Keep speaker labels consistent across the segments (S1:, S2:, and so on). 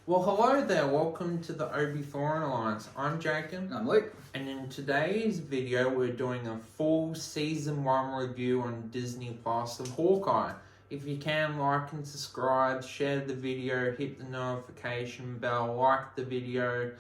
S1: Well, hello there. Welcome to the Obi Foreign Alliance. I'm Jacob.
S2: I'm Luke.
S1: And in today's video, we're doing a full Season 1 review on Disney Plus of Hawkeye. If you can, like and subscribe, share the video, hit the notification bell, like the video.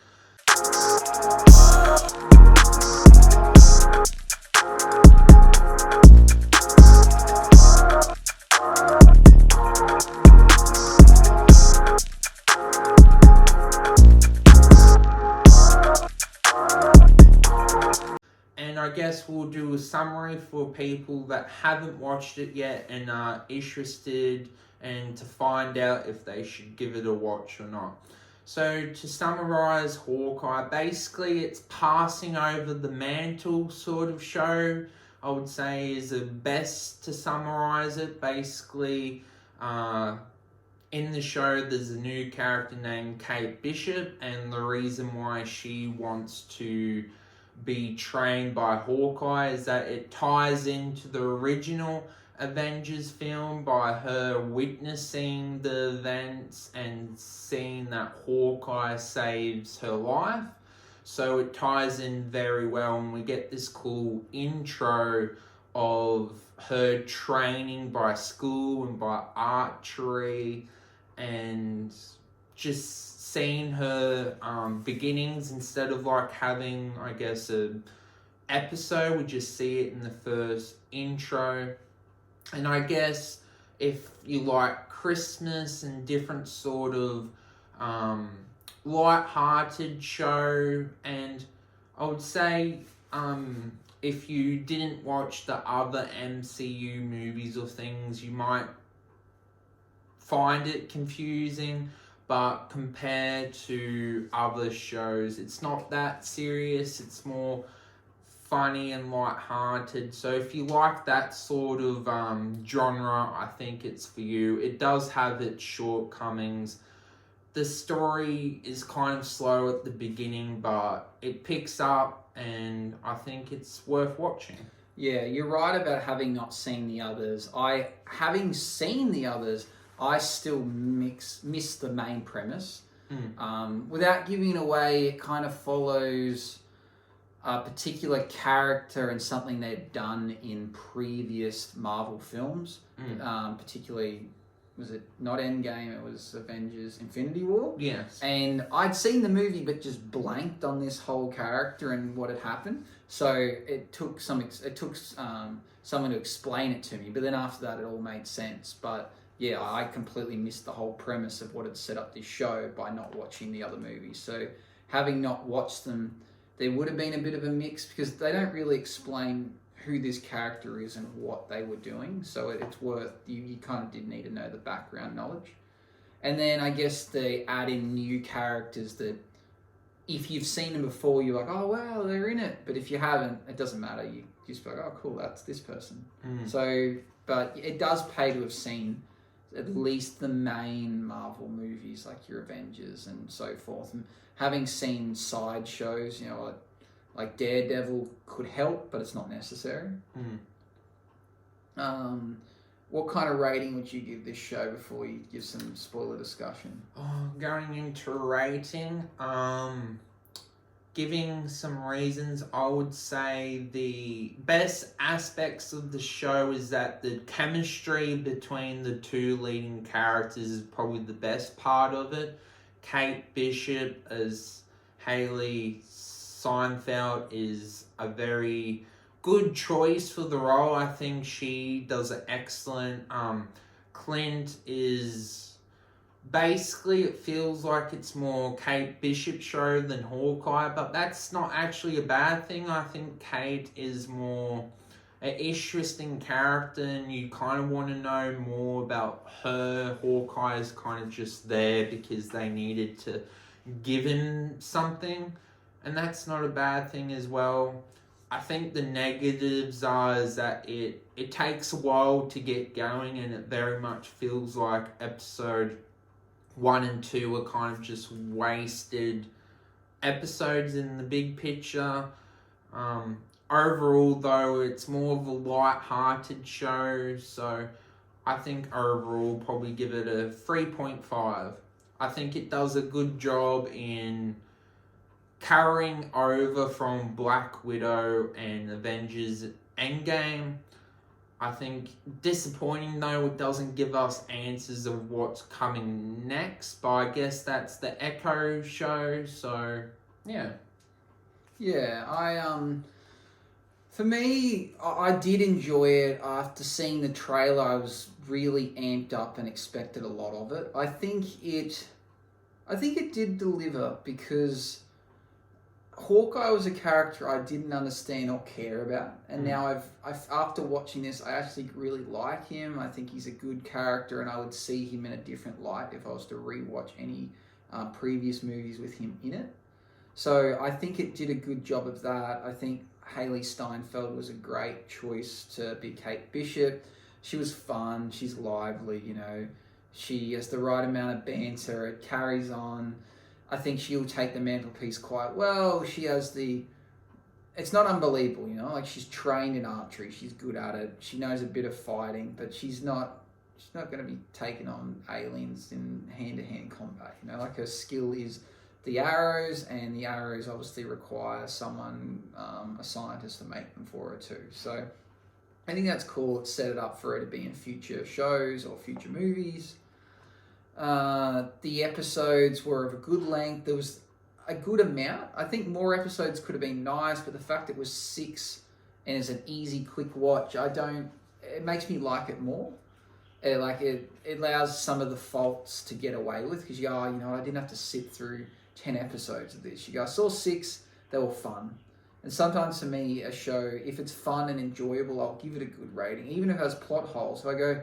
S1: And I guess we'll do a summary for people that haven't watched it yet and are interested and to find out if they should give it a watch or not. So to summarize Hawkeye, basically it's passing over the mantle sort of show, I would say is the best to summarize it. Basically, in the show there's a new character named Kate Bishop, and the reason why she wants to be trained by Hawkeye is that it ties into the original Avengers film by her witnessing the events and seeing that Hawkeye saves her life. So it ties in very well, and we get this cool intro of her training by school and by archery, and just seeing her beginnings instead of like having, I guess, a episode. We just see it in the first intro. And I guess if you like Christmas and different sort of light-hearted show, and I would say if you didn't watch the other MCU movies or things, you might find it confusing. But compared to other shows, it's not that serious. It's more funny and light-hearted. So if you like that sort of genre, I think it's for you. It does have its shortcomings. The story is kind of slow at the beginning, but it picks up, and I think it's worth watching.
S2: Yeah, you're right about having not seen the others. Having seen the others, I still miss the main premise. Without giving away, it kind of follows a particular character and something they've done in previous Marvel films. Particularly, was it not Endgame? It was Avengers Infinity War?
S1: Yes.
S2: And I'd seen the movie but just blanked on this whole character and what had happened. So it took someone to explain it to me. But then after that, it all made sense. But yeah, I completely missed the whole premise of what had set up this show by not watching the other movies. So having not watched them, there would have been a bit of a mix because they don't really explain who this character is and what they were doing. So it's worth, you kind of did need to know the background knowledge. And then I guess they add in new characters that if you've seen them before, you're like, oh, wow, they're in it. But if you haven't, it doesn't matter. You just be like, oh, cool, that's this person. So, but it does pay to have seen at least the main Marvel movies like your Avengers and so forth. And having seen side shows, like Daredevil could help, but it's not necessary. What kind of rating would you give this show before we give some spoiler discussion?
S1: Going into rating, giving some reasons, I would say the best aspects of the show is that the chemistry between the two leading characters is probably the best part of it. Kate Bishop as Hailee Steinfeld is a very good choice for the role. I think she does an excellent. Clint is basically, it feels like it's more Kate Bishop show than Hawkeye, but that's not actually a bad thing. I think Kate is more an interesting character, and you kind of want to know more about her. Hawkeye is kind of just there because they needed to give him something, and that's not a bad thing as well. I think the negatives is that it takes a while to get going, and it very much feels like episode 1 and 2 are kind of just wasted episodes in the big picture. Overall, though, it's more of a light-hearted show, so I think overall probably give it a 3.5. I think it does a good job in carrying over from Black Widow and Avengers Endgame. I think disappointing though, it doesn't give us answers of what's coming next, but I guess that's the Echo show, so yeah.
S2: Yeah, for me, I did enjoy it. After seeing the trailer, I was really amped up and expected a lot of it. I think it did deliver because Hawkeye was a character I didn't understand or care about, and now I've after watching this, I actually really like him. I think he's a good character, and I would see him in a different light if I was to rewatch any previous movies with him in it. So I think it did a good job of that. I think Hailee Steinfeld was a great choice to be Kate Bishop. She was fun. She's lively. She has the right amount of banter. It carries on. I think she'll take the mantelpiece quite well. She has it's not unbelievable, like she's trained in archery. She's good at it. She knows a bit of fighting, but she's not going to be taking on aliens in hand-to-hand combat. Like her skill is the arrows, and the arrows obviously require someone, a scientist, to make them for her too. So I think that's cool. It's set it up for her to be in future shows or future movies. The episodes were of a good length. There was a good amount. I think more episodes could have been nice, but the fact it was 6 and it's an easy, quick watch, it makes me like it more. It allows some of the faults to get away with, because you go, I didn't have to sit through 10 episodes of this. You go, I saw 6, they were fun. And sometimes for me, a show, if it's fun and enjoyable, I'll give it a good rating, even if it has plot holes. So I go,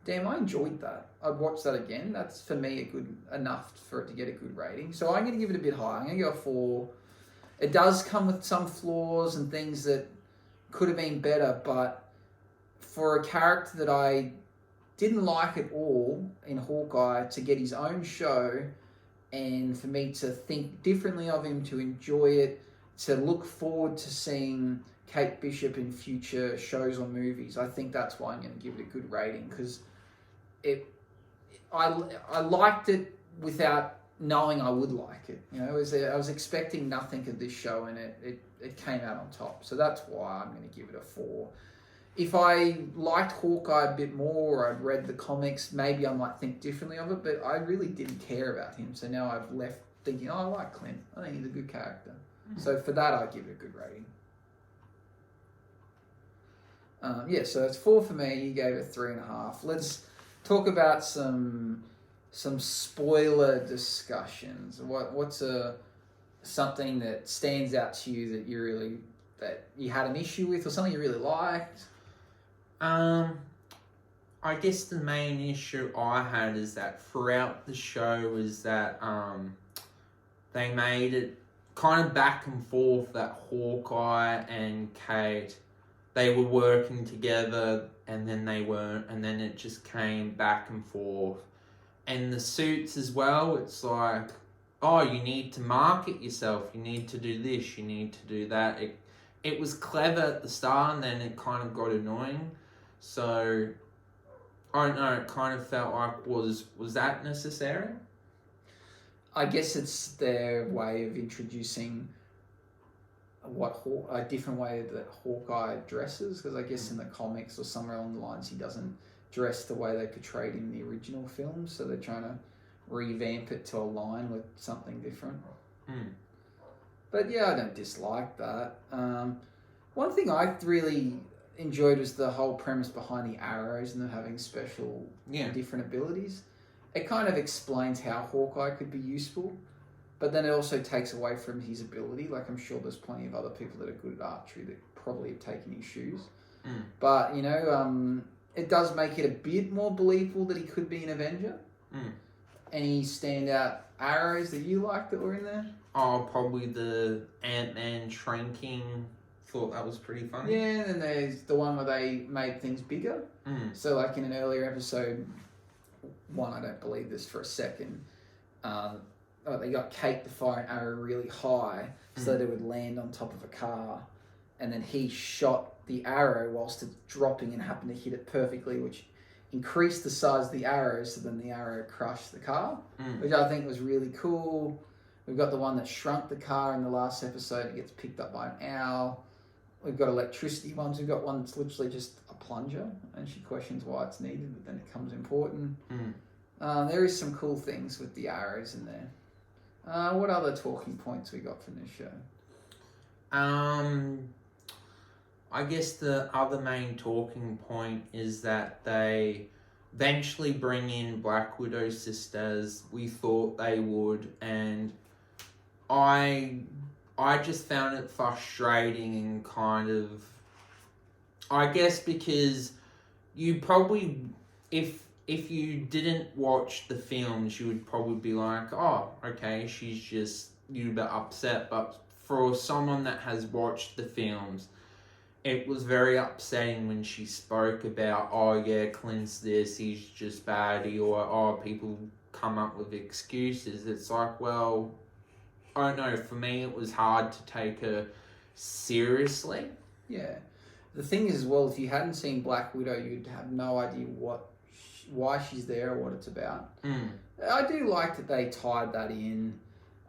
S2: damn, I enjoyed that. I'd watch that again. That's, for me, enough for it to get a good rating. So I'm going to give it a bit high. I'm going to go 4. It does come with some flaws and things that could have been better, but for a character that I didn't like at all in Hawkeye, to get his own show and for me to think differently of him, to enjoy it, to look forward to seeing Kate Bishop in future shows or movies, I think that's why I'm going to give it a good rating, because I liked it without knowing I would like it. I was expecting nothing of this show, and it came out on top. So that's why I'm going to give it a 4. If I liked Hawkeye a bit more, or I'd read the comics, maybe I might think differently of it, but I really didn't care about him. So now I've left thinking, I like Clint. I think he's a good character. Mm-hmm. So for that, I'd give it a good rating. So it's 4 for me. You gave it 3.5. Let's talk about some spoiler discussions. What's something that stands out to you that you had an issue with, or something you really liked?
S1: I guess the main issue I had is that throughout the show is that they made it kind of back and forth that Hawkeye and Kate, they were working together and then they weren't, and then it just came back and forth. And the suits as well, it's like, oh, you need to market yourself, you need to do this, you need to do that. It was clever at the start, and then it kind of got annoying. So, I don't know, it kind of felt like, was that necessary?
S2: I guess it's their way of introducing a different way that Hawkeye dresses, because I guess in the comics or somewhere along the lines, he doesn't dress the way they portrayed him in the original film, so they're trying to revamp it to align with something different. But yeah, I don't dislike that. One thing I really enjoyed was the whole premise behind the arrows and them having special different abilities. It kind of explains how Hawkeye could be useful, but then it also takes away from his ability. Like, I'm sure there's plenty of other people that are good at archery that probably have taken his shoes. But, it does make it a bit more believable that he could be an Avenger. Any standout arrows that you liked that were in there?
S1: Oh, probably the Ant-Man shrinking. Thought that was pretty funny. Yeah,
S2: and then there's the one where they made things bigger. So, like in an earlier episode, I don't believe this for a second, they got Kate to fire an arrow really high so that it would land on top of a car, and then he shot the arrow whilst it's dropping and happened to hit it perfectly, which increased the size of the arrow so then the arrow crushed the car, which I think was really cool. We've got the one that shrunk the car in the last episode. It gets picked up by an owl. We've got electricity ones. We've got one that's literally just a plunger, and she questions why it's needed, but then it becomes important. There is some cool things with the arrows in there. What other talking points we got from this show?
S1: I guess the other main talking point is that they eventually bring in Black Widow sisters. We thought they would, and I just found it frustrating and kind of, I guess because you probably, if you didn't watch the films, you would probably be like, oh, okay, she's just a little bit upset. But for someone that has watched the films, it was very upsetting when she spoke about, oh yeah, Clint's this, he's just baddie, or oh, people come up with excuses. It's like, well, I don't know, for me it was hard to take her seriously.
S2: Yeah. The thing is, as well, if you hadn't seen Black Widow, you'd have no idea why she's there or what it's about. I do like that they tied that in.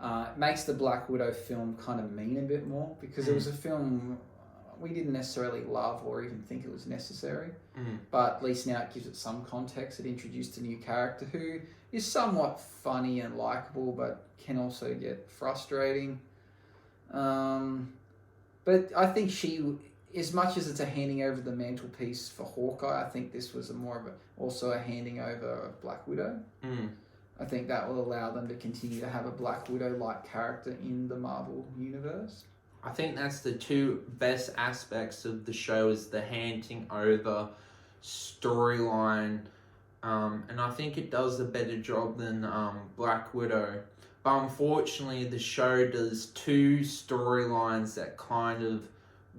S2: It makes the Black Widow film kind of mean a bit more, because it was a film we didn't necessarily love or even think it was necessary. But at least now it gives it some context. It introduced a new character who is somewhat funny and likable, but can also get frustrating. But I think she, as much as it's a handing over the mantelpiece for Hawkeye, I think this was also a handing over of Black Widow. I think that will allow them to continue to have a Black Widow-like character in the Marvel universe.
S1: I think that's the two best aspects of the show, is the handing over storyline, and I think it does a better job than Black Widow. But unfortunately, the show does two storylines that kind of,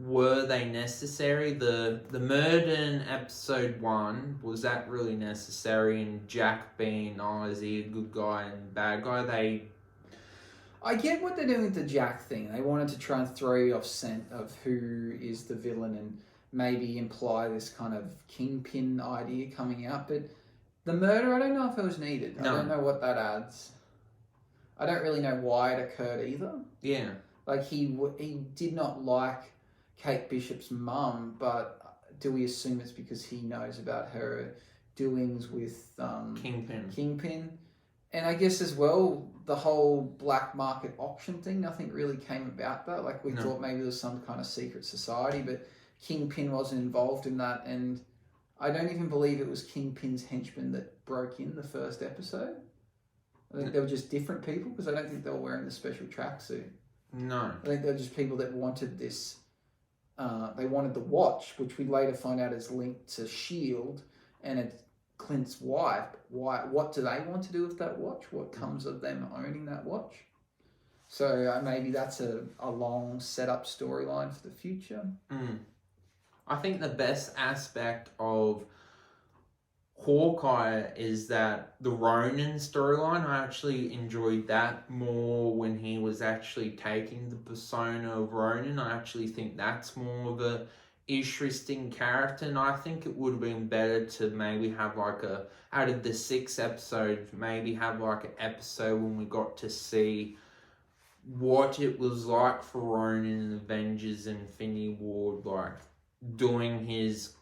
S1: were they necessary? The murder in episode 1, was that really necessary? And Jack being, oh, is he a good guy and bad guy?
S2: I get what they're doing with the Jack thing. They wanted to try and throw you off scent of who is the villain and maybe imply this kind of kingpin idea coming out. But the murder, I don't know if it was needed. No. I don't know what that adds. I don't really know why it occurred either.
S1: Yeah.
S2: Like, he did not like Kate Bishop's mum, but do we assume it's because he knows about her doings with Kingpin? And I guess as well, the whole black market auction thing, nothing really came about that. Like, we thought maybe there was some kind of secret society, but Kingpin wasn't involved in that. And I don't even believe it was Kingpin's henchmen that broke in the first episode. I think they were just different people, because I don't think they were wearing the special tracksuit.
S1: No.
S2: I think they were just people that wanted this. They wanted the watch, which we later find out is linked to S.H.I.E.L.D. and it's Clint's wife. Why? What do they want to do with that watch? What comes of them owning that watch? So maybe that's a long set-up storyline for the future.
S1: I think the best aspect of Hawkeye is that the Ronin storyline, I actually enjoyed that more when he was actually taking the persona of Ronin. I actually think that's more of a interesting character, and I think it would have been better to maybe have like out of the 6 episodes, maybe have like an episode when we got to see what it was like for Ronin in Avengers Infinity War, like doing his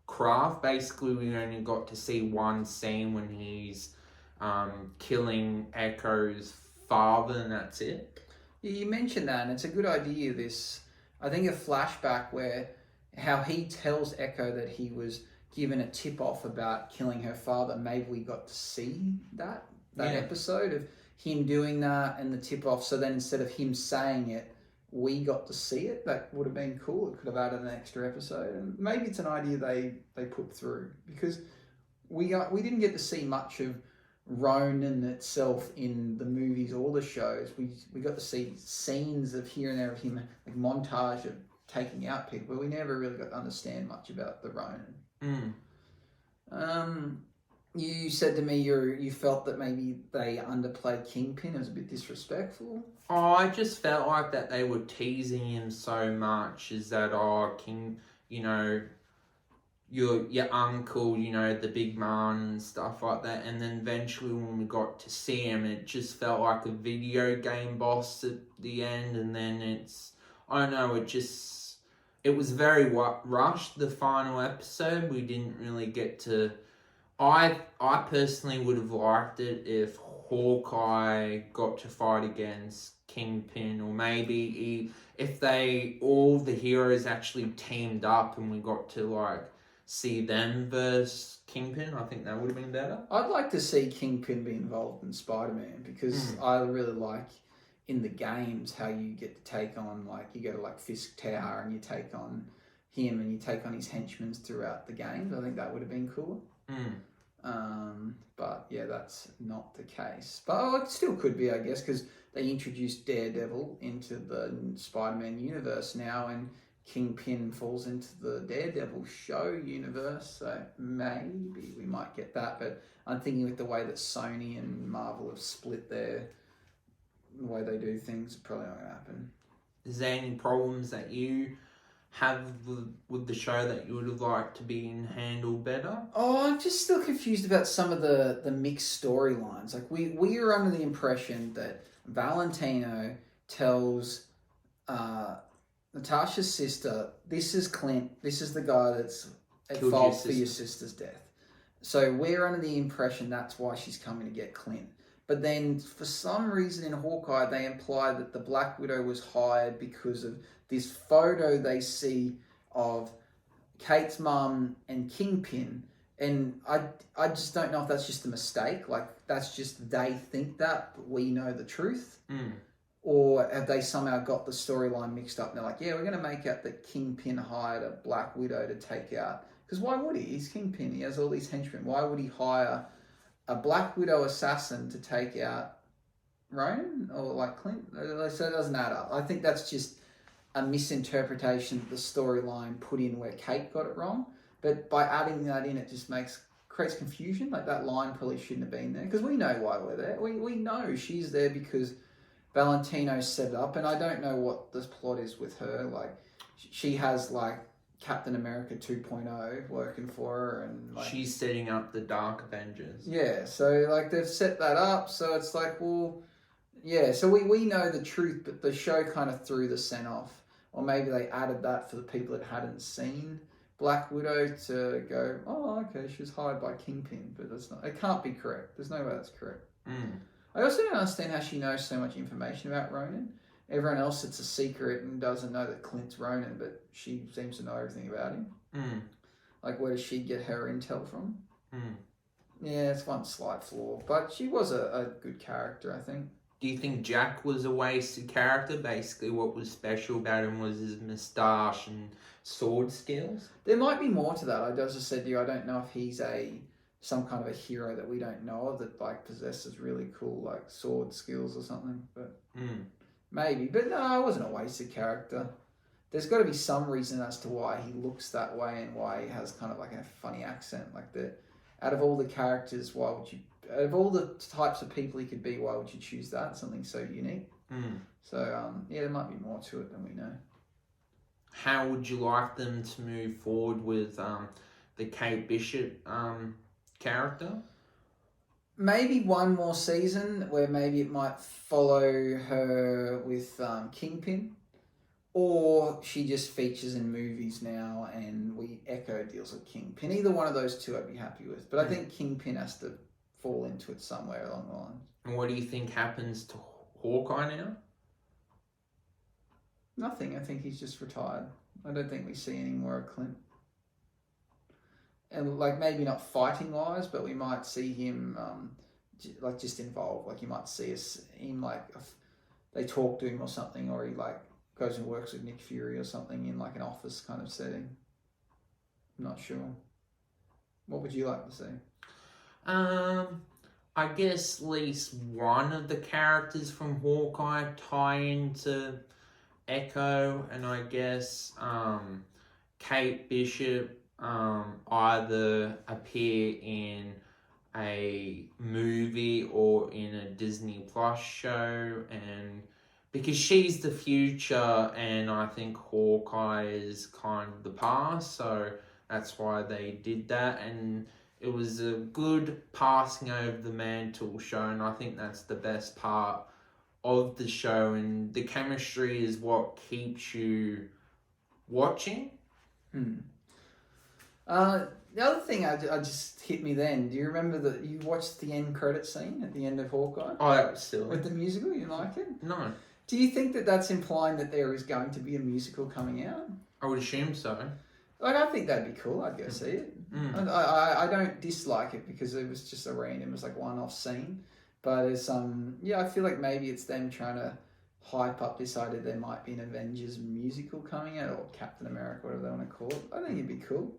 S1: craft. Basically, we only got to see one scene when he's killing Echo's father, and that's it.
S2: Yeah, you mentioned that, and it's a good idea, this, I think, a flashback where how he tells Echo that he was given a tip-off about killing her father. Maybe we got to see that episode of him doing that and the tip-off. So then instead of him saying it, we got to see it. That would have been cool. It could have added an extra episode. And maybe it's an idea they put through, because we didn't get to see much of Ronin itself in the movies or the shows. We got to see scenes of here and there of him, like montage of taking out people, but we never really got to understand much about the Ronin. You said to me you felt that maybe they underplayed Kingpin. It was a bit disrespectful.
S1: Oh, I just felt like that they were teasing him so much. Is that, your uncle, you know, the big man and stuff like that. And then eventually when we got to see him, it just felt like a video game boss at the end. And then I don't know, it was very rushed, the final episode. We didn't really get to... I personally would have liked it if Hawkeye got to fight against Kingpin, or maybe if all the heroes actually teamed up and we got to like see them versus Kingpin. I think that would have been better.
S2: I'd like to see Kingpin be involved in Spider-Man, because I really like in the games how you get to take on, like, you go to like Fisk Tower and you take on him and you take on his henchmen throughout the games. I think that would have been cool. But yeah, that's not the case. But it still could be, I guess, because they introduced Daredevil into the Spider-Man universe now, and Kingpin falls into the Daredevil show universe, so maybe we might get that. But I'm thinking with the way that Sony and Marvel have split the way they do things, it's probably not going to happen.
S1: Is there any problems that you have with the show that you would have liked to be handled better?
S2: Oh, I'm just still confused about some of the mixed storylines. Like, we are under the impression that Valentino tells Natasha's sister, this is Clint, this is the guy that's at fault for your sister's death. So we're under the impression that's why she's coming to get Clint. But then for some reason in Hawkeye, they imply that the Black Widow was hired because of this photo they see of Kate's mum and Kingpin. And I just don't know if that's just a mistake. Like, that's just they think that, but we know the truth. Or have they somehow got the storyline mixed up and they're like, yeah, we're going to make out that Kingpin hired a Black Widow to take out... Because why would he? He's Kingpin. He has all these henchmen. Why would he hire a Black Widow assassin to take out Ronan or like Clint? So it doesn't add up. I think that's just a misinterpretation of the storyline put in where Kate got it wrong. But by adding that in, it just creates confusion. Like, that line probably shouldn't have been there, because we know why we're there. We know she's there because Valentino set it up, and I don't know what the plot is with her. Like, she has like Captain America 2.0 working for her, and like,
S1: she's setting up the Dark Avengers.
S2: Yeah, so like they've set that up, so it's like, well, yeah, so we know the truth, but the show kind of threw the scent off, or maybe they added that for the people that hadn't seen Black Widow to go, oh, okay, she was hired by Kingpin, but that's not. It can't be correct. There's no way that's correct. I also don't understand how she knows so much information about Ronan. Everyone else, it's a secret and doesn't know that Clint's Ronan, but she seems to know everything about him. Like, where does she get her intel from? Yeah, it's one slight flaw, but she was a good character, I think.
S1: Do you think Jack was a wasted character? Basically, what was special about him was his moustache and sword skills?
S2: There might be more to that. I just said to you, I don't know if he's some kind of a hero that we don't know of that like possesses really cool like sword skills or something, but maybe. But no, I wasn't a wasted character. There's got to be some reason as to why he looks that way and why he has kind of like a funny accent. Like, out of all the characters, out of all the types of people he could be, why would you choose that? Something so unique. So yeah, there might be more to it than we know.
S1: How would you like them to move forward with the Kate Bishop character?
S2: Maybe one more season where maybe it might follow her with Kingpin, or she just features in movies now and Echo deals with Kingpin. Either one of those two I'd be happy with, but I think Kingpin has to fall into it somewhere along the line.
S1: And what do you think happens to Hawkeye now?
S2: Nothing. I think he's just retired. I don't think we see any more of Clint. And like, maybe not fighting wise, but we might see him like just involved. Like, you might see him like if they talk to him or something, or he like goes and works with Nick Fury or something in like an office kind of setting. I'm not sure. What would you like to see?
S1: I guess at least one of the characters from Hawkeye tie into Echo, and I guess Kate Bishop either appear in a movie or in a Disney Plus show, and because she's the future and I think Hawkeye is kind of the past, so that's why they did that, and it was a good passing over the mantle show, and I think that's the best part of the show, and the chemistry is what keeps you watching.
S2: The other thing I just hit me then, do you remember that you watched the end credit scene at the end of Hawkeye?
S1: Oh, that was silly.
S2: With the musical, you like it?
S1: No.
S2: Do you think that that's implying that there is going to be a musical coming out?
S1: I would assume so.
S2: Like, I think that'd be cool. I'd go see it. I don't dislike it because it was just a random, it was like one-off scene. But it's I feel like maybe it's them trying to hype up this idea there might be an Avengers musical coming out, or Captain America, whatever they want to call it. I think it'd be cool.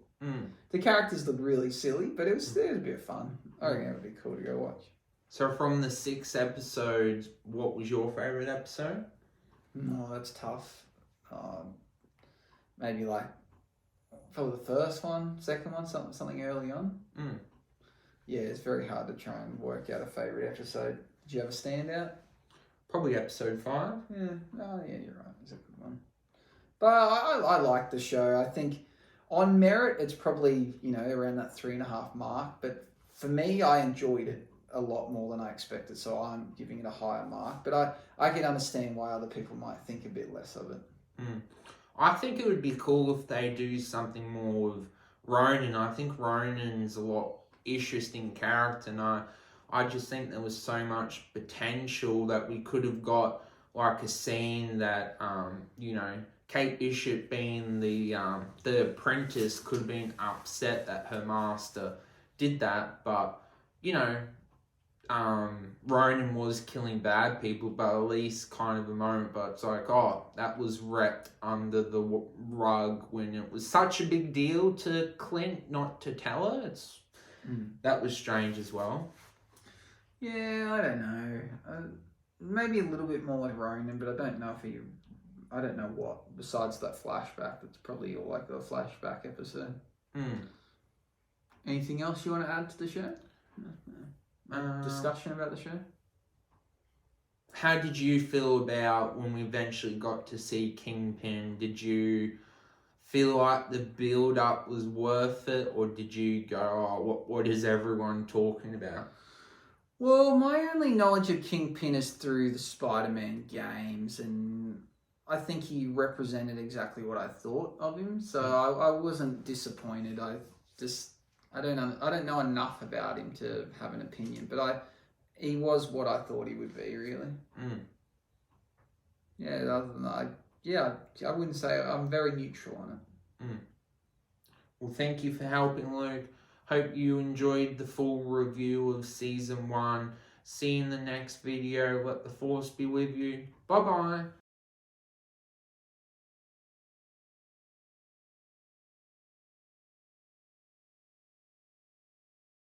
S2: The characters look really silly, but it was a bit of fun. I reckon it would be cool to go watch.
S1: So from the 6 episodes, what was your favourite episode?
S2: No, that's tough. Maybe like probably the first one, second one, something early on. Yeah, it's very hard to try and work out a favourite episode. Did you have a standout?
S1: Probably episode 5.
S2: Yeah, oh yeah, you're right. It's a good one. But I like the show. I think on merit, it's probably, around that 3.5 mark. But for me, I enjoyed it a lot more than I expected. So I'm giving it a higher mark. But I can understand why other people might think a bit less of it.
S1: I think it would be cool if they do something more with Ronan. I think Ronan's a lot interesting character, and I just think there was so much potential that we could have got, like a scene that Kate Bishop, being the apprentice, could have been upset that her master did that, but Ronan was killing bad people, but at least kind of a moment, but it's like, that was wrapped under the rug when it was such a big deal to Clint not to tell her. That was strange as well.
S2: Yeah, I don't know. Maybe a little bit more like Ronan, but I don't know if I don't know what, besides that flashback, that's probably all like a flashback episode. Anything else you want to add to the show? Discussion about the show?
S1: How did you feel about when we eventually got to see Kingpin? Did you feel like the build-up was worth it, or did you go, what is everyone talking about?
S2: Well, my only knowledge of Kingpin is through the Spider-Man games, and I think he represented exactly what I thought of him, so I wasn't disappointed. I don't know enough about him to have an opinion, but he was what I thought he would be, really. Yeah, other than that, I wouldn't say, I'm very neutral on it.
S1: Well, thank you for helping, Luke. Hope you enjoyed the full review of Season 1. See you in the next video. Let the Force be with you. Bye-bye.